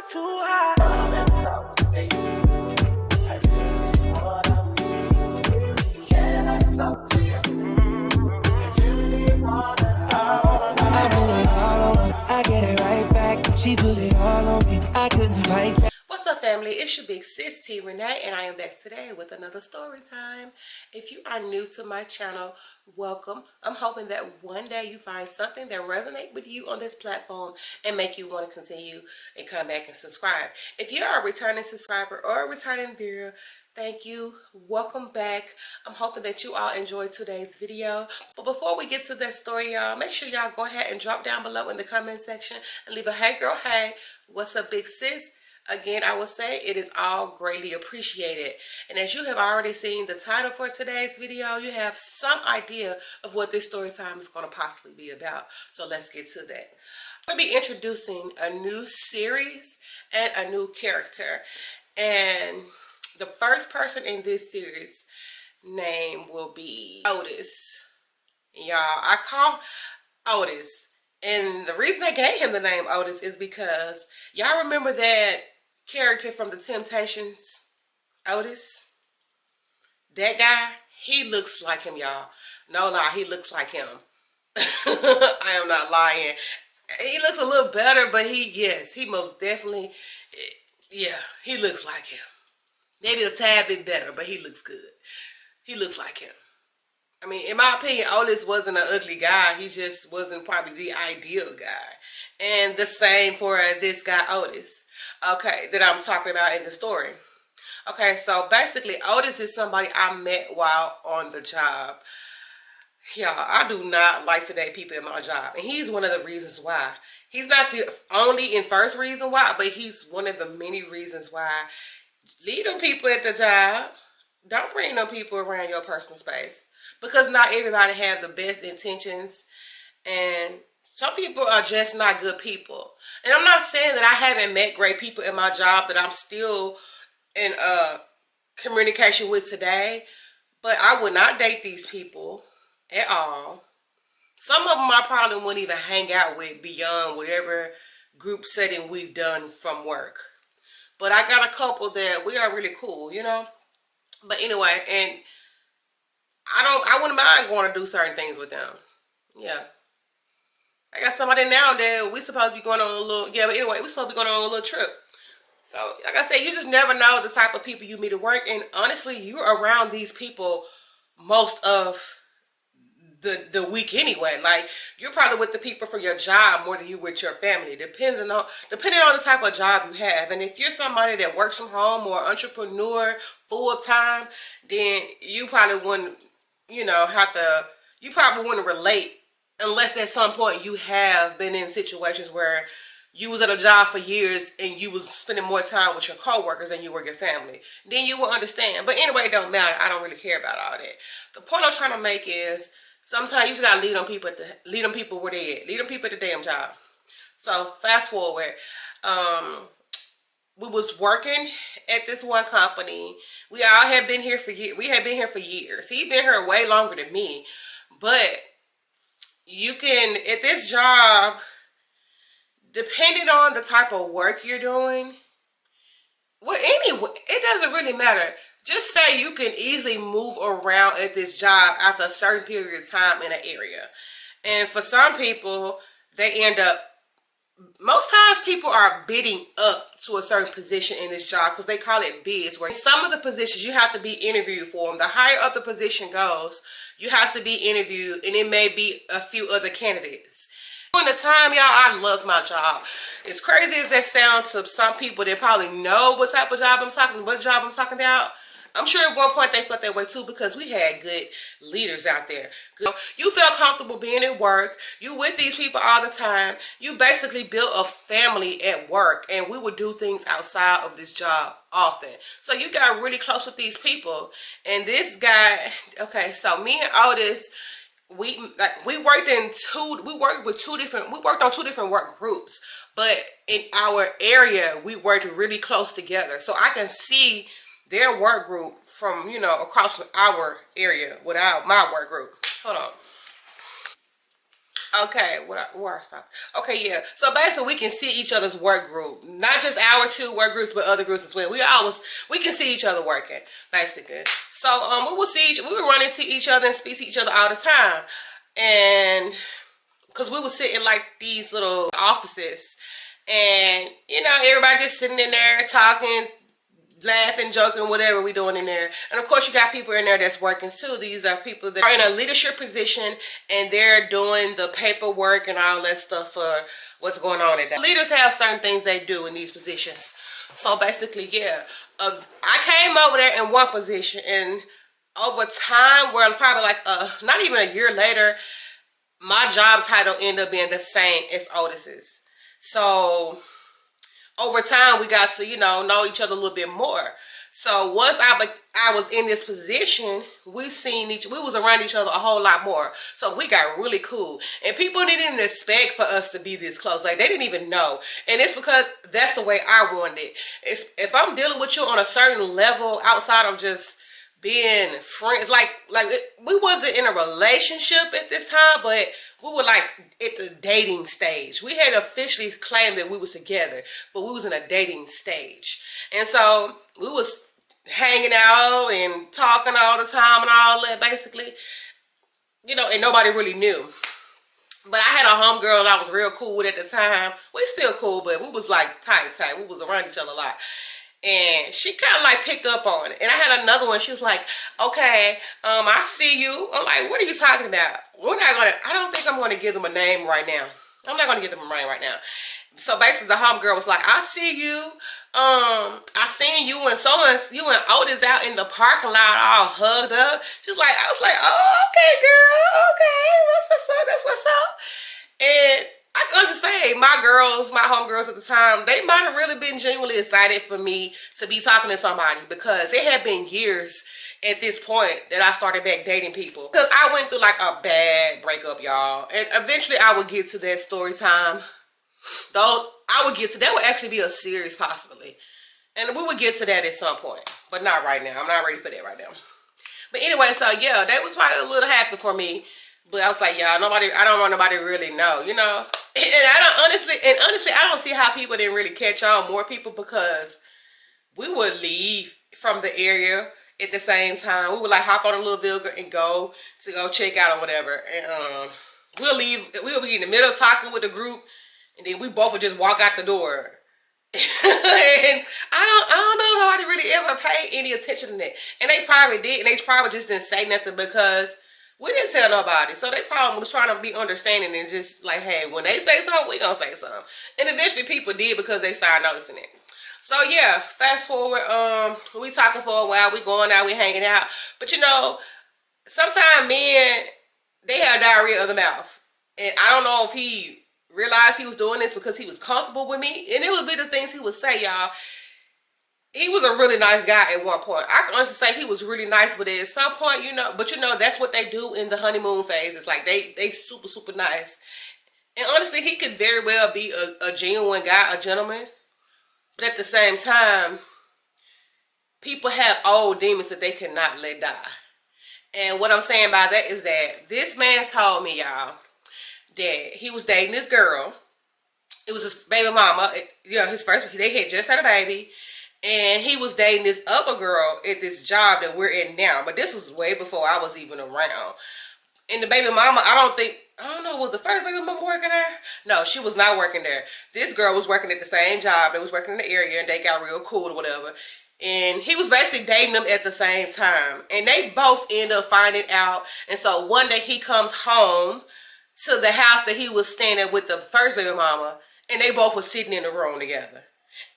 too high. Come and talk to me. I really wanna be. Can I talk to you? I really wanna. I put it all on her. I get it right back. She put it all on me. I couldn't fight that. What's up, family? It's your big sis T Renee, and I am back today with another story time. If you are new to my channel, welcome. I'm hoping that one day you find something that resonates with you on this platform and make you want to continue and come back and subscribe. If you are a returning subscriber or a returning viewer, thank you. Welcome back. I'm hoping that you all enjoyed today's video. But before we get to that story, y'all, make sure y'all go ahead and drop down below in the comment section and leave a hey girl, hey, what's up, big sis? Again, I will say it is all greatly appreciated. And as you have already seen the title for today's video, you have some idea of what this story time is going to possibly be about. So let's get to that. I'm going to be introducing a new series and a new character. And the first person in this series name will be Otis. Y'all, I call Otis. And the reason I gave him the name Otis is because y'all remember that character from The Temptations, Otis? That guy, he looks like him, y'all. No lie, he looks like him. I am not lying. He looks a little better, but he most definitely, yeah, he looks like him. Maybe a tad bit better, but he looks good. He looks like him. I mean, in my opinion, Otis wasn't an ugly guy. He just wasn't probably the ideal guy. And the same for this guy, Otis. Okay, that I'm talking about in the story. Okay, so basically, Otis is somebody I met while on the job. Y'all, I do not like to date people in my job. And he's one of the reasons why. He's not the only and first reason why, but he's one of the many reasons why. Leave them people at the job. Don't bring no people around your personal space. Because not everybody have the best intentions, and some people are just not good people. And I'm not saying that I haven't met great people in my job that I'm still in communication with today, but I would not date these people at all. Some of them I probably wouldn't even hang out with beyond whatever group setting we've done from work. But I got a couple that we are really cool, you know? But anyway, and I wouldn't mind going to do certain things with them. Yeah. I got somebody now that we supposed to be going on a little, but anyway, we supposed to be going on a little trip. So, like I said, you just never know the type of people you meet at work. And honestly, you're around these people most of the week anyway. Like, you're probably with the people for your job more than you with your family. Depending on the type of job you have. And if you're somebody that works from home or entrepreneur full time, then you probably wouldn't, you probably wouldn't relate unless at some point you have been in situations where you was at a job for years and you was spending more time with your coworkers than you were your family. Then you will understand. But anyway, it don't matter. I don't really care about all that. The point I'm trying to make is sometimes you just gotta lead them people where they at. Lead them people at the damn job. So fast forward. We was working at this one company. We all had been here for years. We had been here for years. He'd been here way longer than me. But you can, at this job, depending on the type of work you're doing, well, anyway, it doesn't really matter. Just say you can easily move around at this job after a certain period of time in an area. And for some people, they end up, most times people are bidding up to a certain position in this job because they call it bids, where some of the positions you have to be interviewed for them. The higher up the position goes, you have to be interviewed, and it may be a few other candidates. During the time, y'all, I loved my job. As crazy as that sounds to some people that probably know what type of job I'm talking about, I'm sure at one point they felt that way too, because we had good leaders out there. You felt comfortable being at work. You with these people all the time. You basically built a family at work, and we would do things outside of this job often. So you got really close with these people. And this guy, okay, so me and Otis, we worked on two different work groups, but in our area we worked really close together. So I can see their work group from, across our area without my work group. Hold on. Okay, where I stopped. Okay, yeah. So basically, we can see each other's work group, not just our two work groups, but other groups as well. We can see each other working, basically. So we would run into each other and speak to each other all the time, and because we would sit in like these little offices, and everybody just sitting in there talking, laughing, joking, whatever we doing in there. And of course you got people in there that's working too. These are people that are in a leadership position and they're doing the paperwork and all that stuff for what's going on in there. Leaders have certain things they do in these positions. So basically, yeah, I came over there in one position, and over time, where probably like not even a year later, my job title ended up being the same as Otis's. So over time, we got to, know each other a little bit more. So once I was in this position, we was around each other a whole lot more. So we got really cool. And people didn't expect for us to be this close. Like, they didn't even know. And it's because that's the way I wanted it. If I'm dealing with you on a certain level outside of just being friends, we wasn't in a relationship at this time, but we were like at the dating stage. We had officially claimed that we was together, but we was in a dating stage. And so we was hanging out and talking all the time and all that, basically, and nobody really knew. But I had a homegirl that I was real cool with at the time. We still cool, but we was like tight. We was around each other a lot. And she kind of like picked up on it. And I had another one. She was like, okay, I see you. I'm like, what are you talking about? I don't think I'm going to give them a name right now. I'm not going to give them a name right now. So basically the homegirl was like, I see you. I seen you and Otis out in the parking lot all hugged up. I was like, oh, okay, girl. Okay. What's up? That's what's up. And I can just say, my homegirls at the time, they might have really been genuinely excited for me to be talking to somebody, because it had been years at this point that I started back dating people. Because I went through like a bad breakup, y'all. And eventually I would get to that story time. That would actually be a series possibly. And we would get to that at some point. But not right now. I'm not ready for that right now. But anyway, so yeah, that was probably a little happy for me. But I was like, y'all, I don't want nobody to really know, And honestly, I don't see how people didn't really catch on, more people, because we would leave from the area at the same time. We would like hop on a little vehicle and go check out or whatever. And we'll be in the middle talking with the group, and then we both would just walk out the door. And I don't know nobody really ever paid any attention to that. And they probably did, and they probably just didn't say nothing because we didn't tell nobody. So they probably was trying to be understanding and just like, hey, when they say something, we gonna say something. And eventually people did, because they started noticing it. So yeah, fast forward, we talking for a while, we going out, we hanging out. But sometimes men, they have diarrhea of the mouth. And I don't know if he realized he was doing this because he was comfortable with me. And it would be the things he would say, y'all. He was a really nice guy at one point. I can honestly say he was really nice, but at some point, that's what they do in the honeymoon phase. It's like they super, super nice. And honestly, he could very well be a genuine guy, a gentleman. But at the same time, people have old demons that they cannot let die. And what I'm saying by that is that this man told me, y'all, that he was dating this girl. It was his baby mama. They had just had a baby. And he was dating this other girl at this job that we're in now. But this was way before I was even around. And the baby mama, I don't know, was the first baby mama working there? No, she was not working there. This girl was working at the same job. They was working in the area, and they got real cool or whatever. And he was basically dating them at the same time. And they both end up finding out. And so one day he comes home to the house that he was staying at with the first baby mama. And they both were sitting in the room together.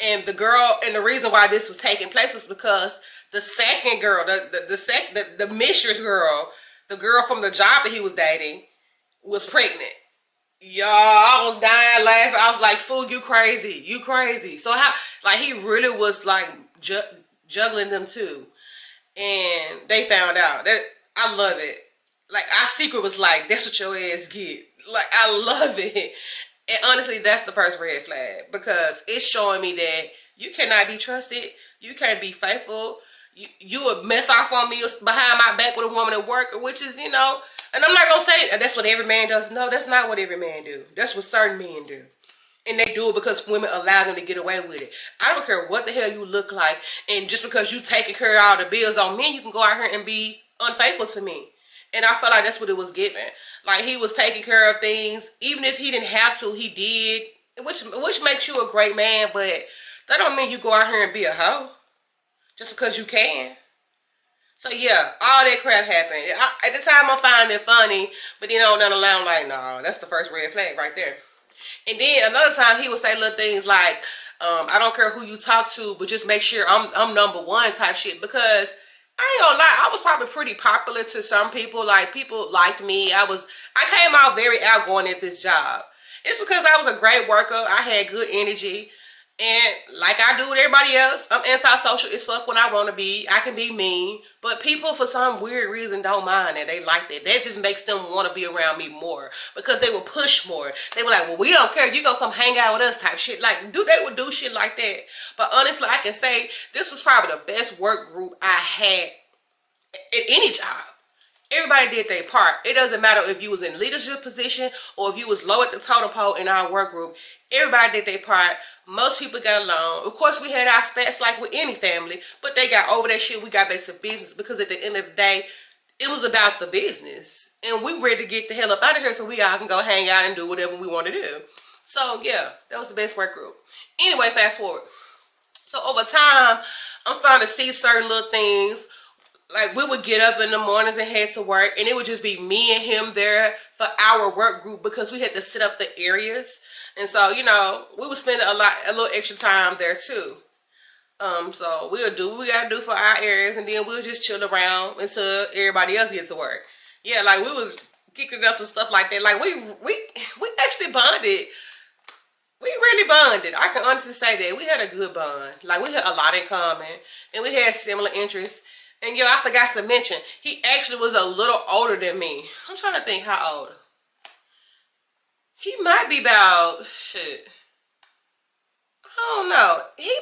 And the reason why this was taking place was because the second girl, the mistress girl, the girl from the job that he was dating, was pregnant. Y'all, I was dying laughing. I was like, fool, you crazy. You crazy. So he really was like juggling them too. And they found out. I love it. Like, our secret was like, that's what your ass get. Like, I love it. And honestly, that's the first red flag, because it's showing me that you cannot be trusted. You can't be faithful. You would mess off on me behind my back with a woman at work, which is, And I'm not gonna say that's what every man does. No, that's not what every man do. That's what certain men do. And they do it because women allow them to get away with it. I don't care what the hell you look like. And just because you taking care of all the bills on me, you can go out here and be unfaithful to me. And I felt like that's what it was given. Like, he was taking care of things. Even if he didn't have to, he did. Which makes you a great man. But that don't mean you go out here and be a hoe. Just because you can. So, yeah, all that crap happened. At the time, I found it funny. But then on down the line, I'm like, no, that's the first red flag right there. And then another time he would say little things like, I don't care who you talk to, but just make sure I'm number one type shit. Because I ain't gonna lie, I was probably pretty popular to some people. Like, people liked me. I came out very outgoing at this job. It's because I was a great worker. I had good energy. And like I do with everybody else, I'm antisocial as fuck when I want to be. I can be mean. But people, for some weird reason, don't mind that. They like that. That just makes them want to be around me more. Because they will push more. They were like, well, we don't care. You gonna come hang out with us type shit. Like, they would do shit like that. But honestly, I can say this was probably the best work group I had at any job. Everybody did their part. It doesn't matter if you was in leadership position or if you was low at the totem pole in our work group. Everybody did their part. Most people got along. Of course, we had our spats like with any family, but they got over that shit. We got back to business because at the end of the day, it was about the business. And we ready to get the hell up out of here so we all can go hang out and do whatever we want to do. So, yeah, that was the best work group. Anyway, fast forward. So, over time, I'm starting to see certain little things. Like, we would get up in the mornings and head to work, and it would just be me and him there for our work group because we had to set up the areas. And so, you know, we would spend a little extra time there too. So we'll do what we gotta do for our areas, and then we'll just chill around until everybody else gets to work. Yeah, like, we was kicking up some stuff like that. Like, we actually bonded. We really bonded. I can honestly say that. We had a good bond. Like, we had a lot in common, and we had similar interests. And yo, I forgot to mention, he actually was a little older than me. I'm trying to think how old. He might be about, shit, I don't know. He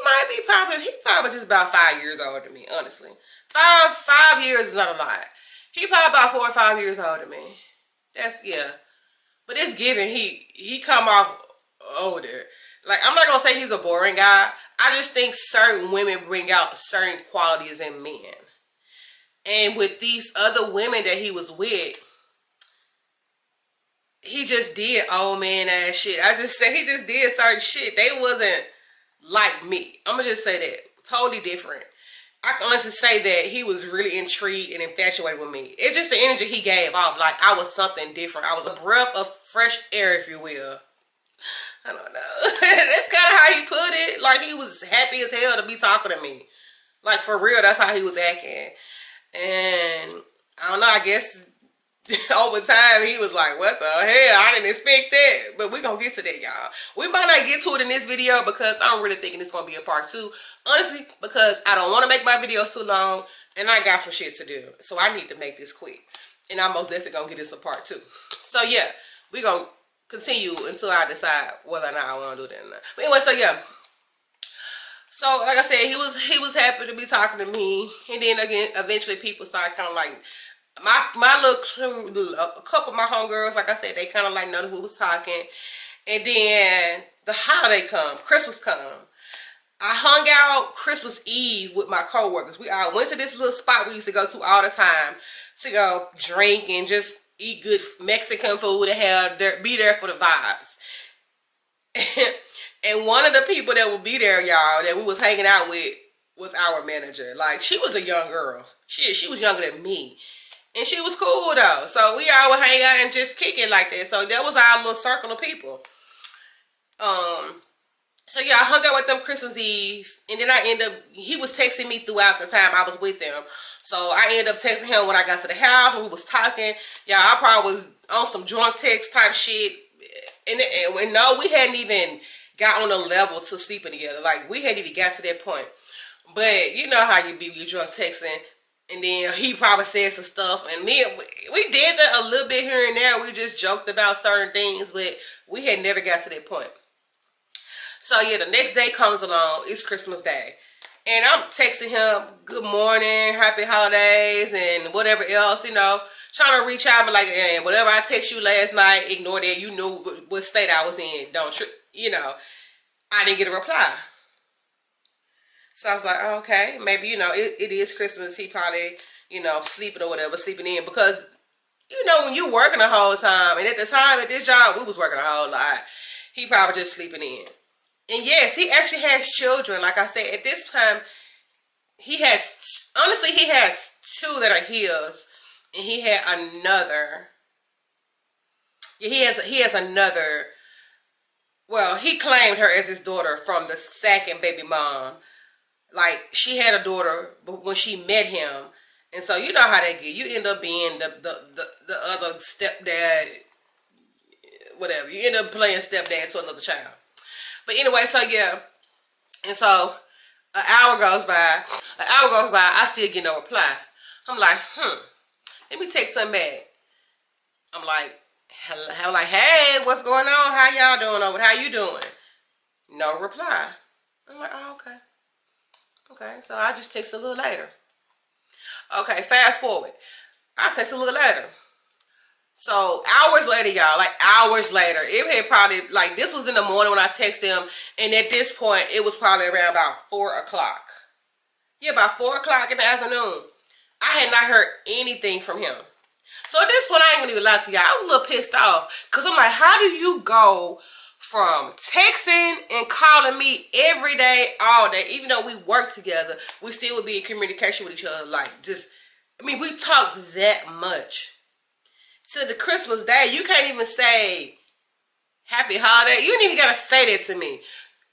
probably just about 5 years older than me, honestly. Five years is not a lot. He probably about 4 or 5 years older than me. That's, yeah. But it's given he come off older. Like, I'm not going to say he's a boring guy. I just think certain women bring out certain qualities in men. And with these other women that he was with, he just did old man ass shit. I just say he just did certain shit. They wasn't like me. I'm gonna just say that. Totally different. I can honestly say that he was really intrigued and infatuated with me. It's just the energy he gave off. Like, I was something different. I was a breath of fresh air, if you will. I don't know. That's kind of how he put it. Like, he was happy as hell to be talking to me. Like, for real, that's how he was acting. And I don't know, I guess over time he was like, what the hell? I didn't expect that. But we're going to get to that, y'all. We might not get to it in this video because I'm really thinking it's going to be a part 2. Honestly, because I don't want to make my videos too long and I got some shit to do. So I need to make this quick. And I'm most definitely going to get this a part 2. So yeah, we're going to continue until I decide whether or not I want to do that or not. But anyway, so yeah. So, like I said, he was happy to be talking to me. And then, again, eventually people started kind of like, my little crew, a couple of my homegirls, like I said, they kind of like know who was talking. And then the holiday come, Christmas come. I hung out Christmas Eve with my coworkers. We all went to this little spot we used to go to all the time to go drink and just eat good Mexican food and be there for the vibes. And one of the people that would be there, y'all, that we was hanging out with was our manager. Like, she was a young girl. She was younger than me. And she was cool, though. So we all would hang out and just kick it like that. So that was our little circle of people. So yeah, I hung out with them Christmas Eve. And then he was texting me throughout the time I was with them. So I ended up texting him when I got to the house, when we was talking. Yeah, I probably was on some drunk text type shit. And no, we hadn't even got on a level to sleeping together. Like, we hadn't even got to that point. But you know how you be with your drunk texting. And then he probably said some stuff. And we did that a little bit here and there. We just joked about certain things. But we had never got to that point. So yeah, the next day comes along. It's Christmas Day. And I'm texting him, good morning, happy holidays, and whatever else, you know. trying to reach out, but like, whatever I text you last night, ignore that. You knew what state I was in. I didn't get a reply. So I was like, oh, okay, maybe, it is Christmas. He probably, sleeping or whatever, sleeping in. Because, when you working the whole time, and at the time at this job, we was working a whole lot. He probably just sleeping in. And yes, he actually has children. Like I said, at this time, he has two that are his. And he had another. Yeah, he has another. Well, he claimed her as his daughter from the second baby mom. Like, she had a daughter when she met him. And so, you know how they get. You end up being the other stepdad, whatever. You end up playing stepdad to another child. But anyway, so yeah. And so, an hour goes by. I still get no reply. I'm like, let me text him back. I'm like, hey, what's going on? How y'all doing over? How you doing? No reply. I'm like, oh, okay. Okay, so I just text a little later. Okay, fast forward. I text a little later. So hours later, y'all, like hours later, it had probably, like, this was in the morning when I texted him, and at this point, it was probably around about 4 o'clock. Yeah, about 4 o'clock in the afternoon. I had not heard anything from him. So at this point, I ain't gonna even lie to y'all. I was a little pissed off, because I'm like, how do you go from texting and calling me every day, all day, even though we work together, we still would be in communication with each other, like, we talk that much. To the Christmas day, you can't even say happy holiday. You don't even gotta say that to me.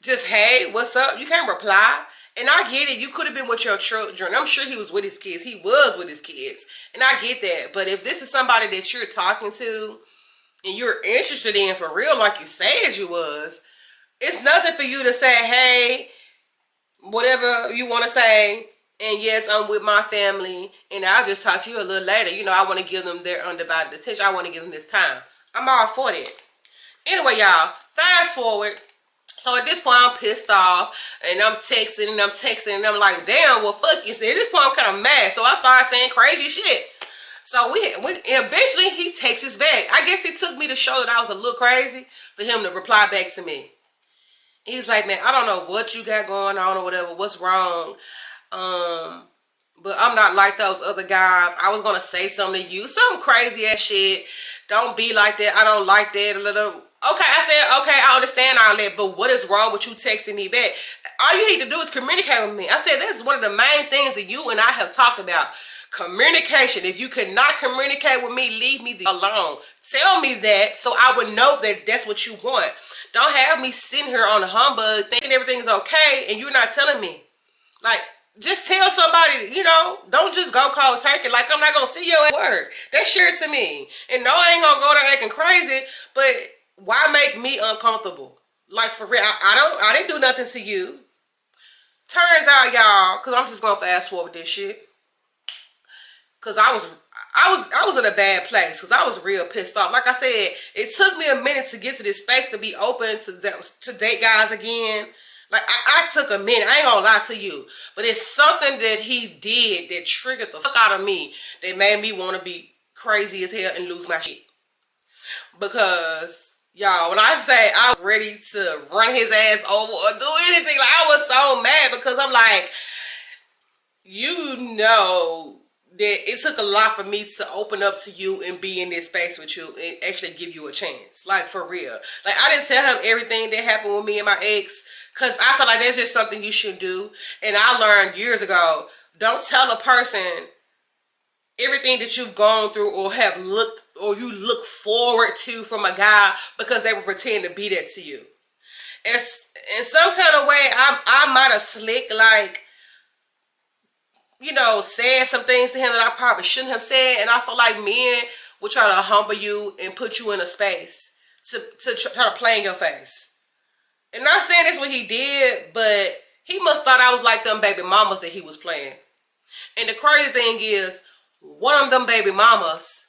Just, hey, what's up? You can't reply. And I get it. You could have been with your children. I'm sure he was with his kids. He was with his kids. And I get that. But if this is somebody that you're talking to and you're interested in for real, like you said you was, it's nothing for you to say, hey, whatever you want to say. And yes, I'm with my family, and I'll just talk to you a little later. I want to give them their undivided attention. I want to give them this time. I'm all for that. Anyway, y'all, fast forward. So at this point, I'm pissed off, and I'm texting, and I'm like, damn, well, fuck you. See, at this point, I'm kind of mad. So I started saying crazy shit. So we eventually, he texts us back. I guess it took me to show that I was a little crazy for him to reply back to me. He's like, man, I don't know what you got going on or whatever. What's wrong? But I'm not like those other guys. I was gonna say something to you, some crazy ass shit. Don't be like that. I don't like that. A little. Okay, I said, okay, I understand all that, but what is wrong with you texting me back? All you need to do is communicate with me. I said, this is one of the main things that you and I have talked about. Communication. If you cannot communicate with me, leave me alone. Tell me that so I would know that that's what you want. Don't have me sitting here on the humbug thinking everything's okay and you're not telling me. Like, just tell somebody, don't just go cold turkey. Like, I'm not going to see you at work. That's sure to me. And no, I ain't going to go there acting crazy, but why make me uncomfortable? Like, for real, I didn't do nothing to you. Turns out, y'all, because I'm just going to fast forward this shit. Because I was in a bad place because I was real pissed off. Like I said, it took me a minute to get to this space to be open to date guys again. Like, I took a minute. I ain't gonna lie to you. But it's something that he did that triggered the fuck out of me that made me want to be crazy as hell and lose my shit. Because, y'all, when I say I was ready to run his ass over or do anything, like, I was so mad because I'm like, that it took a lot for me to open up to you and be in this space with you and actually give you a chance. Like, for real. Like, I didn't tell him everything that happened with me and my ex because I feel like that's just something you should do. And I learned years ago, don't tell a person everything that you've gone through or you look forward to from a guy because they will pretend to be that to you. It's, in some kind of way, I might have slick, like, said some things to him that I probably shouldn't have said. And I feel like men will try to humble you and put you in a space to try to play in your face. And not saying that's what he did, but he must thought I was like them baby mamas that he was playing. And the crazy thing is, one of them baby mamas,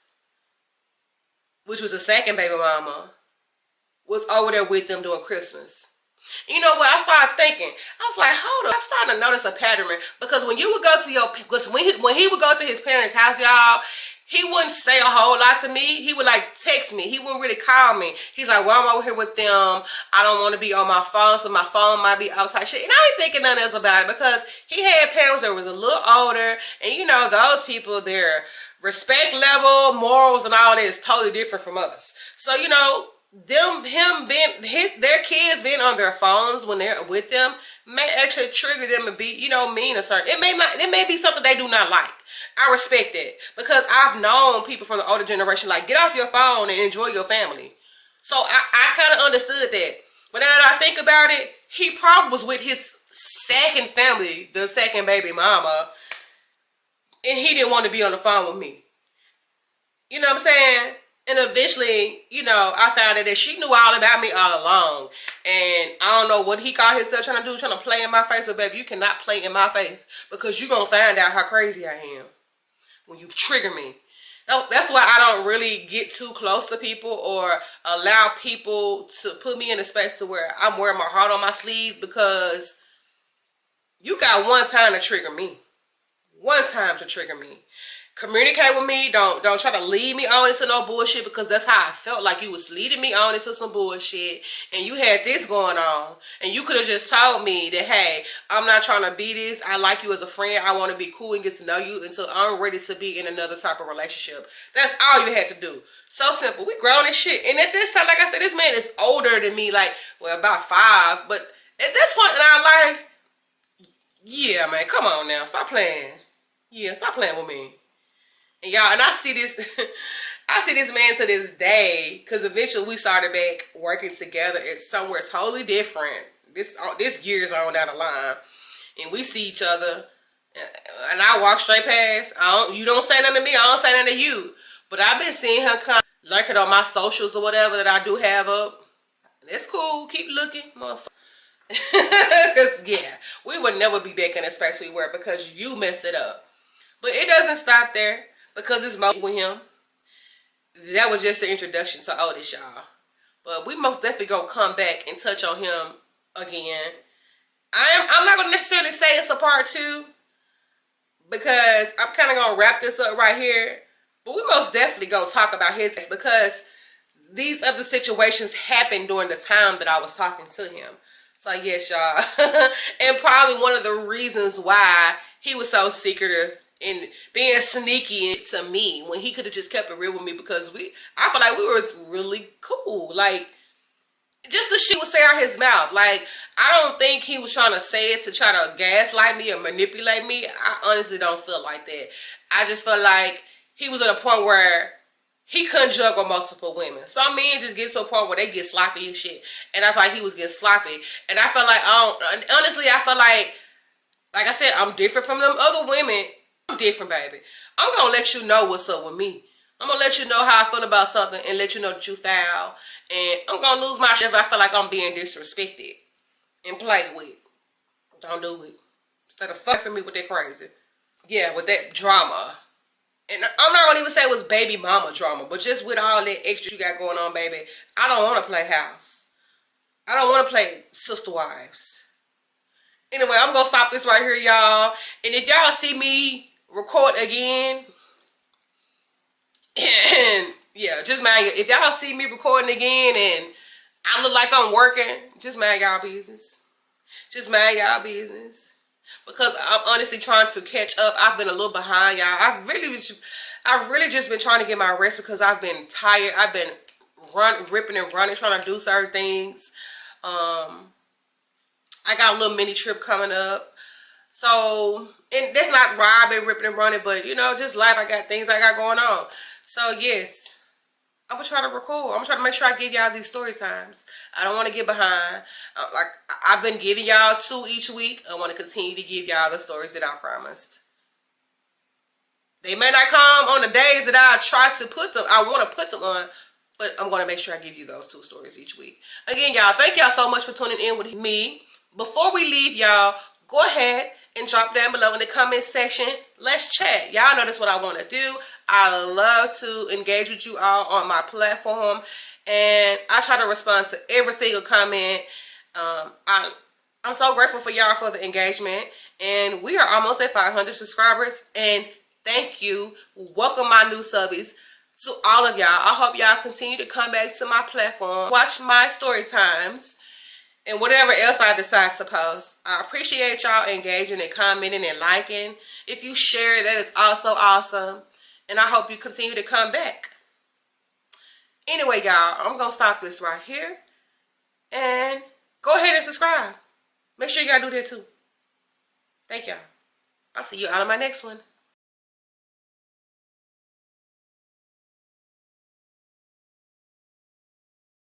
which was the second baby mama, was over there with them during Christmas. You know what? I started thinking. I was like, hold up. I'm starting to notice a pattern because when you would go to when he would go to his parents' house, y'all, he wouldn't say a whole lot to me. He would like text me. He wouldn't really call me. He's like, well, I'm over here with them. I don't want to be on my phone, so my phone might be outside shit. And I ain't thinking nothing else about it because he had parents that was a little older. And you know, those people, their respect level, morals, and all that is totally different from us. So, you know, their kids being on their phones when they're with them may actually trigger them and be, you know, mean or certain. It may be something they do not like. I respect that because I've known people from the older generation like, get off your phone and enjoy your family. So I kind of understood that. But now that I think about it, he probably was with his second family, the second baby mama, and he didn't want to be on the phone with me. You know what I'm saying? And eventually, you know, I found out that she knew all about me all along. And I don't know what he called himself trying to do, trying to play in my face. But baby, you cannot play in my face because you're going to find out how crazy I am when you trigger me. That's why I don't really get too close to people or allow people to put me in a space to where I'm wearing my heart on my sleeve, because you got one time to trigger me. One time to trigger me. Communicate with me. Don't try to lead me on into no bullshit, because that's how I felt like you was leading me on into some bullshit and you had this going on. And you could have just told me that, hey, I'm not trying to be this. I like you as a friend. I want to be cool and get to know you until I'm ready to be in another type of relationship. That's all you had to do. So simple. We grown as shit. And at this time, like I said, this man is older than me, like, well, about 5. But at this point in our life, yeah, man, come on now. Stop playing. Yeah, stop playing with me. And y'all, and I see this, I see this man to this day, because eventually we started back working together at somewhere totally different. This years on down the line, and we see each other, and I walk straight past. You don't say nothing to me, I don't say nothing to you. But I've been seeing her come lurking on my socials or whatever that I do have up. It's cool, keep looking, motherfucker. Because yeah, we would never be back in the space we were because you messed it up. But it doesn't stop there, because it's more with him. That was just the introduction to Otis, y'all. But we most definitely gonna come back and touch on him again. I'm not gonna necessarily say it's a part 2, because I'm kind of gonna wrap this up right here. But we most definitely gonna talk about his ex, because these other situations happened during the time that I was talking to him. So yes, y'all. And probably one of the reasons why he was so secretive and being sneaky to me when he could have just kept it real with me, because I feel like we were really cool. Like, just the shit would say out his mouth. Like, I don't think he was trying to say it to try to gaslight me or manipulate me. I honestly don't feel like that. I just feel like he was at a point where he couldn't juggle multiple women. Some men just get to a point where they get sloppy and shit. And I feel like he was getting sloppy. And I felt like, honestly, I feel like I said, I'm different from them other women. I'm different, baby. I'm going to let you know what's up with me. I'm going to let you know how I feel about something and let you know that you foul. And I'm going to lose my shit if I feel like I'm being disrespected and played with. Don't do it. Instead of fucking me with that crazy. Yeah, with that drama. And I'm not going to even say it was baby mama drama, but just with all that extra you got going on, baby, I don't want to play house. I don't want to play sister wives. Anyway, I'm going to stop this right here, y'all. And if y'all see me record again, and yeah, just mind you, if y'all see me recording again and I look like I'm working, just mind y'all business. Just mind y'all business. Because I'm honestly trying to catch up. I've been a little behind, y'all. I've really just been trying to get my rest because I've been tired. I've been ripping and running, trying to do certain things. I got a little mini trip coming up. So, and that's not why I've been ripping and running, but you know, just life. I got things I got going on. So yes, I'm gonna try to record. I'm gonna try to make sure I give y'all these story times. I don't want to get behind. Like I've been giving y'all 2 each week. I want to continue to give y'all the stories that I promised. They may not come on the days that I try to put them. I want to put them on, but I'm gonna make sure I give you those 2 stories each week. Again, y'all, thank y'all so much for tuning in with me. Before we leave, y'all, go ahead and drop down below in the comment section. Let's chat. Y'all know that's what I want to do. I love to engage with you all on my platform, and I try to respond to every single comment. I'm so grateful for y'all for the engagement, and we are almost at 500 subscribers, and Thank you. Welcome my new subbies. To all of y'all, I hope y'all continue to come back to my platform, watch my story times, and whatever else I decide to post. I appreciate y'all engaging and commenting and liking. If you share, that is also awesome. And I hope you continue to come back. Anyway, y'all, I'm going to stop this right here. And go ahead and subscribe. Make sure y'all do that too. Thank y'all. I'll see you out on my next one.